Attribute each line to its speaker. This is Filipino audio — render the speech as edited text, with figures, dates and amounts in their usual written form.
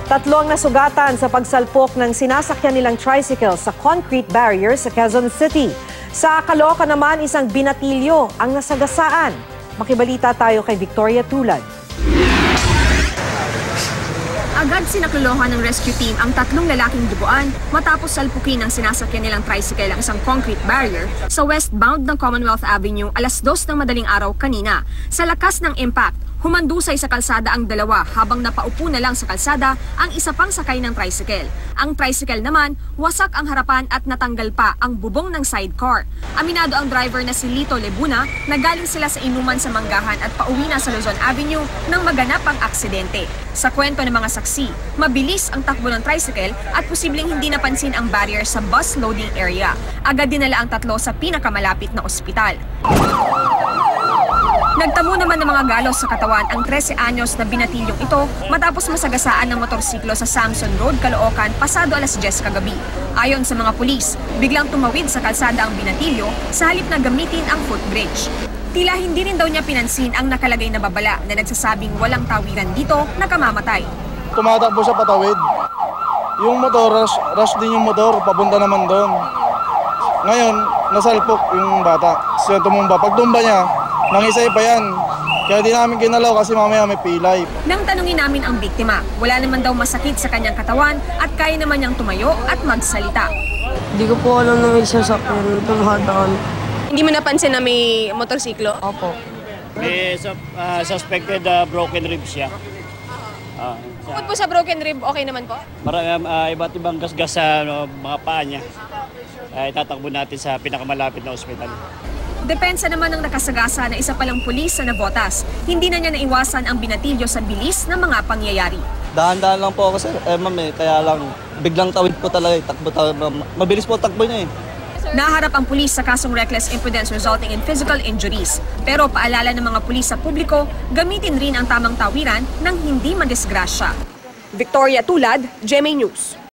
Speaker 1: Tatlo ang nasugatan sa pagsalpok ng sinasakyan nilang tricycle sa concrete barrier sa Quezon City. Sa Caloocan naman, isang binatilyo ang nasagasaan. Makibalita tayo kay Victoria Tulad.
Speaker 2: Agad sinaklolohan ng rescue team ang tatlong lalaking duguan matapos salpukin ng sinasakyan nilang tricycle ang isang concrete barrier sa westbound ng Commonwealth Avenue alas 2 ng madaling araw kanina. Sa lakas ng impact, humandusay sa kalsada ang dalawa habang napaupo na lang sa kalsada ang isa pang sakay ng tricycle. Ang tricycle naman, wasak ang harapan at natanggal pa ang bubong ng sidecar. Aminado ang driver na si Lito Lebuna na galing sila sa inuman sa Manggahan at pauwi na sa Luzon Avenue nang maganap ang aksidente. Sa kwento ng mga saksi, mabilis ang takbo ng tricycle at posibleng hindi napansin ang barrier sa bus loading area. Agad dinala ang tatlo sa pinakamalapit na ospital. Nagtamo naman ng mga galos sa katawan ang 13 anyos na binatilyong ito matapos masagasaan ng motorsiklo sa Samson Road, Caloocan, pasado alas 10 kagabi. Ayon sa mga pulis, biglang tumawid sa kalsada ang binatilyo sa halip na gamitin ang footbridge. Tila hindi rin daw niya pinansin ang nakalagay na babala na nagsasabing walang tawiran dito na kamamatay.
Speaker 3: Tumatakbo siya patawid. Yung motor, rush din yung motor, papunta naman doon. Ngayon, nasalpok yung bata. Siya tumumba. Pagtumba niya, nangisay pa yan. Kaya di namin ginalaw kasi mamaya may pilay.
Speaker 2: Nang tanungin namin ang biktima, wala naman daw masakit sa kanyang katawan at kaya naman niyang tumayo at magsalita.
Speaker 4: Hindi ko po alam na may sasakyan tumahataan.
Speaker 2: Hindi mo napansin na may motorsiklo?
Speaker 4: Opo.
Speaker 5: May suspected broken ribs siya.
Speaker 2: Bukod po sa broken rib, okay naman po?
Speaker 5: Iba't ibang gasgas sa mga paa niya. Itatakbo natin sa pinakamalapit na ospital.
Speaker 2: Depensa naman ng nakasagasa na isa palang pulis sa Navotas. Hindi na niya naiwasan ang binatilyo sa bilis ng mga pangyayari.
Speaker 6: Dahan-dahan lang po ako sir, ma'am kaya lang biglang tawid po talaga, mabilis po takbo niya eh.
Speaker 2: Naharap ang pulis sa kasong reckless imprudence resulting in physical injuries. Pero paalala ng mga pulis sa publiko, gamitin rin ang tamang tawiran nang hindi madisgrasya. Victoria Tulad, GMA News.